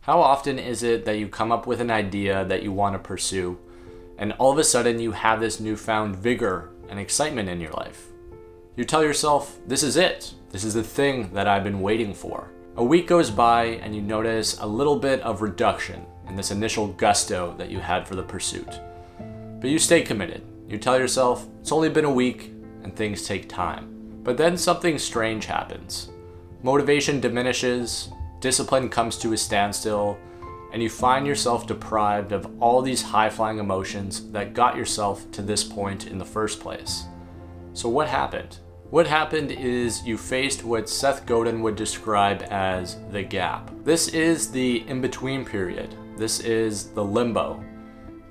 How often is it that you come up with an idea that you want to pursue, and all of a sudden you have this newfound vigor and excitement in your life? You tell yourself, this is it. This is the thing that I've been waiting for. A week goes by and you notice a little bit of reduction in this initial gusto that you had for the pursuit. But you stay committed. You tell yourself, it's only been a week and things take time. But then something strange happens. Motivation diminishes, discipline comes to a standstill, and you find yourself deprived of all these high-flying emotions that got yourself to this point in the first place. So what happened? What happened is you faced what Seth Godin would describe as the gap. This is the in-between period. This is the limbo.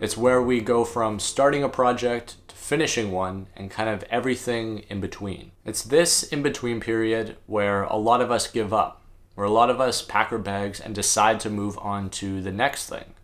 It's where we go from starting a project to finishing one and kind of everything in between. It's this in-between period where a lot of us give up, where a lot of us pack our bags and decide to move on to the next thing.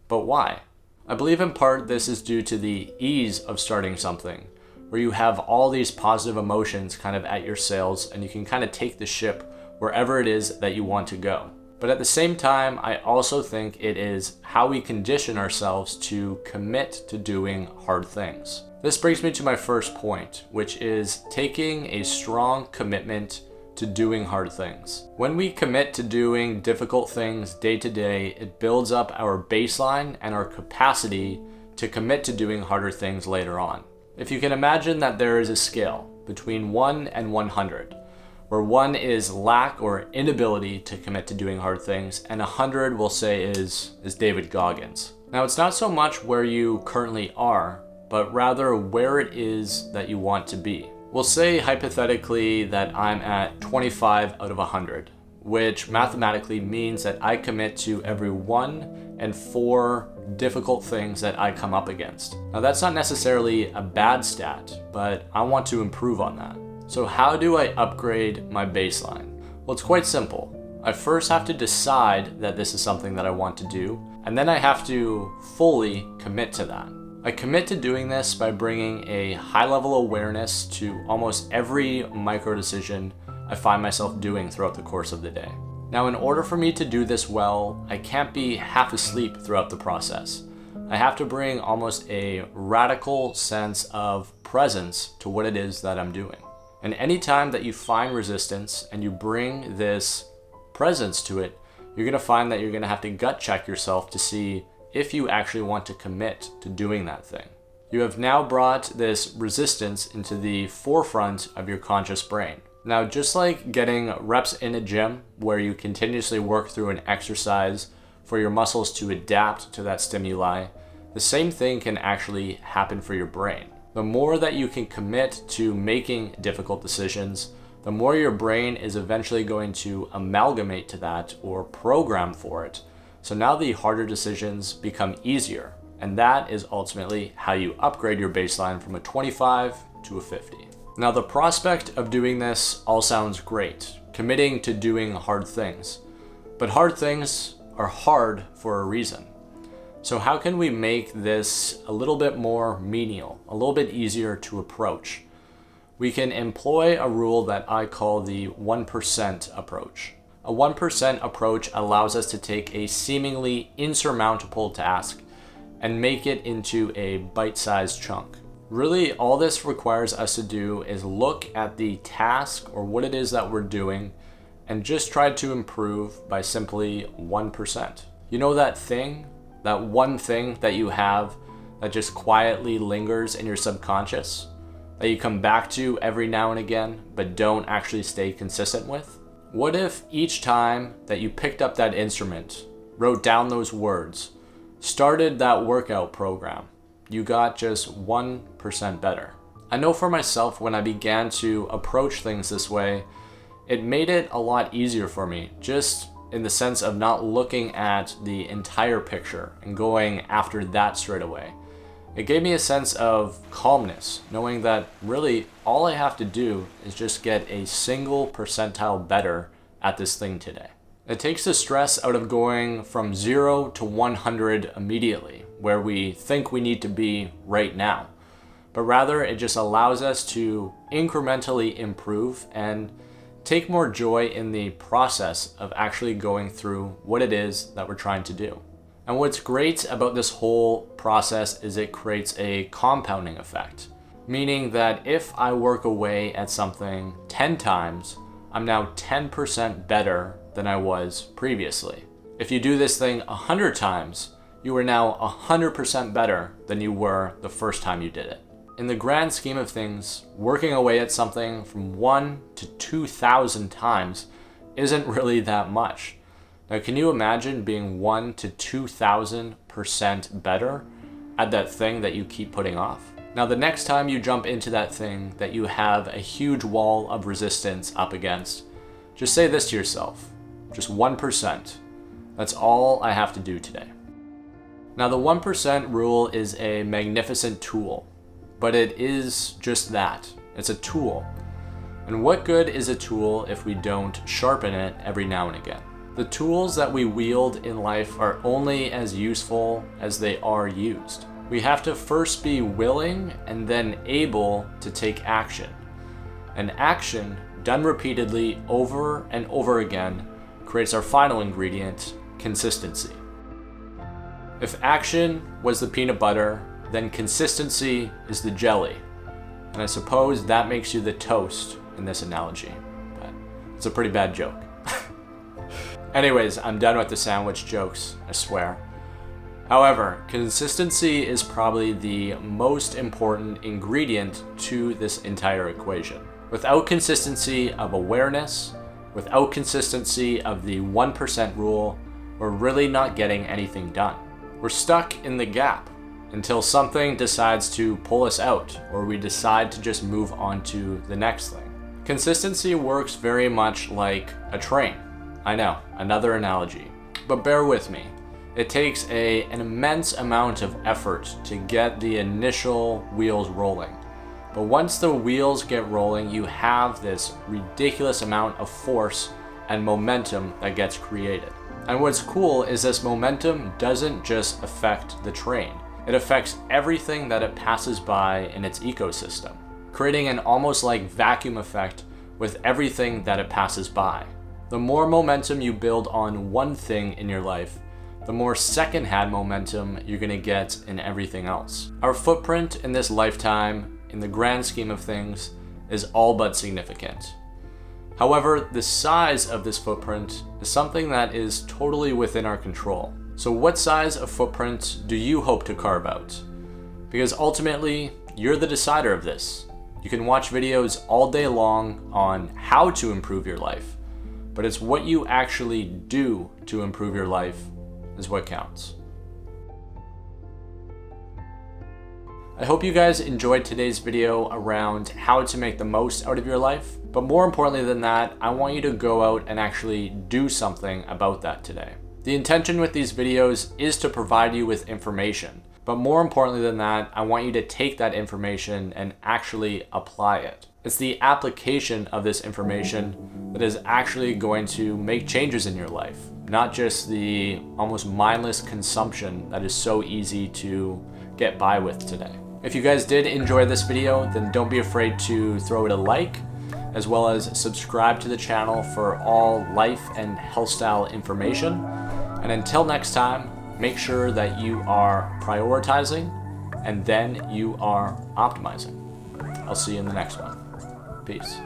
But why? I believe in part this is due to the ease of starting something, where you have all these positive emotions kind of at your sails and you can kind of take the ship wherever it is that you want to go. But at the same time, I also think it is how we condition ourselves to commit to doing hard things. This brings me to my first point, which is taking a strong commitment to doing hard things. When we commit to doing difficult things day to day, it builds up our baseline and our capacity to commit to doing harder things later on. If you can imagine that there is a scale between 1 and 100, where 1 is lack or inability to commit to doing hard things, and 100 we'll say is David Goggins. Now it's not so much where you currently are, but rather where it is that you want to be. We'll say hypothetically that I'm at 25 out of 100, which mathematically means that I commit to every 1 and 4 difficult things that I come up against. Now that's not necessarily a bad stat, but I want to improve on that. So how do I upgrade my baseline? Well, it's quite simple. I first have to decide that this is something that I want to do, and then I have to fully commit to that. I commit to doing this by bringing a high-level awareness to almost every micro decision I find myself doing throughout the course of the day. Now, in order for me to do this well, I can't be half asleep throughout the process. I have to bring almost a radical sense of presence to what it is that I'm doing. And anytime that you find resistance and you bring this presence to it, you're gonna find that you're gonna have to gut check yourself to see if you actually want to commit to doing that thing. You have now brought this resistance into the forefront of your conscious brain. Now, just like getting reps in a gym where you continuously work through an exercise for your muscles to adapt to that stimuli, the same thing can actually happen for your brain. The more that you can commit to making difficult decisions, the more your brain is eventually going to amalgamate to that or program for it. So now the harder decisions become easier, and that is ultimately how you upgrade your baseline from a 25 to a 50. Now the prospect of doing this all sounds great, committing to doing hard things, but hard things are hard for a reason. So how can we make this a little bit more menial, a little bit easier to approach? We can employ a rule that I call the 1% approach. A 1% approach allows us to take a seemingly insurmountable task and make it into a bite-sized chunk. Really, all this requires us to do is look at the task or what it is that we're doing and just try to improve by simply 1%. You know that thing, that one thing that you have that just quietly lingers in your subconscious, that you come back to every now and again, but don't actually stay consistent with? What if each time that you picked up that instrument, wrote down those words, started that workout program, you got just 1% better? I know for myself, when I began to approach things this way, it made it a lot easier for me, just in the sense of not looking at the entire picture and going after that straight away. It gave me a sense of calmness, knowing that really all I have to do is just get a single percentile better at this thing today. It takes the stress out of going from 0 to 100 immediately, where we think we need to be right now. But rather, it just allows us to incrementally improve and take more joy in the process of actually going through what it is that we're trying to do. And what's great about this whole process is it creates a compounding effect, meaning that if I work away at something 10 times, I'm now 10% better than I was previously. If you do this thing 100 times, you are now 100% better than you were the first time you did it. In the grand scheme of things, working away at something from 1 to 2,000 times isn't really that much. Now, can you imagine being 1 to 2,000% better at that thing that you keep putting off? Now, the next time you jump into that thing that you have a huge wall of resistance up against, just say this to yourself, just 1%. That's all I have to do today. Now, the 1% rule is a magnificent tool, but it is just that. It's a tool. And what good is a tool if we don't sharpen it every now and again? The tools that we wield in life are only as useful as they are used. We have to first be willing and then able to take action. And action, done repeatedly over and over again, creates our final ingredient, consistency. If action was the peanut butter, then consistency is the jelly. And I suppose that makes you the toast in this analogy. But it's a pretty bad joke. Anyways, I'm done with the sandwich jokes, I swear. However, consistency is probably the most important ingredient to this entire equation. Without consistency of awareness, without consistency of the 1% rule, we're really not getting anything done. We're stuck in the gap until something decides to pull us out, or we decide to just move on to the next thing. Consistency works very much like a train. I know, another analogy, but bear with me. It takes an immense amount of effort to get the initial wheels rolling. But once the wheels get rolling, you have this ridiculous amount of force and momentum that gets created. And what's cool is this momentum doesn't just affect the train. It affects everything that it passes by in its ecosystem, creating an almost like vacuum effect with everything that it passes by. The more momentum you build on one thing in your life, the more second-hand momentum you're gonna get in everything else. Our footprint in this lifetime, in the grand scheme of things, is all but significant. However, the size of this footprint is something that is totally within our control. So what size of footprint do you hope to carve out? Because ultimately, you're the decider of this. You can watch videos all day long on how to improve your life, but it's what you actually do to improve your life is what counts. I hope you guys enjoyed today's video around how to make the most out of your life, but more importantly than that, I want you to go out and actually do something about that today. The intention with these videos is to provide you with information, but more importantly than that, I want you to take that information and actually apply it. It's the application of this information that is actually going to make changes in your life, not just the almost mindless consumption that is so easy to get by with today. If you guys did enjoy this video, then don't be afraid to throw it a like, as well as subscribe to the channel for all life and health style information. And until next time, make sure that you are prioritizing and then you are optimizing. I'll see you in the next one. Peace.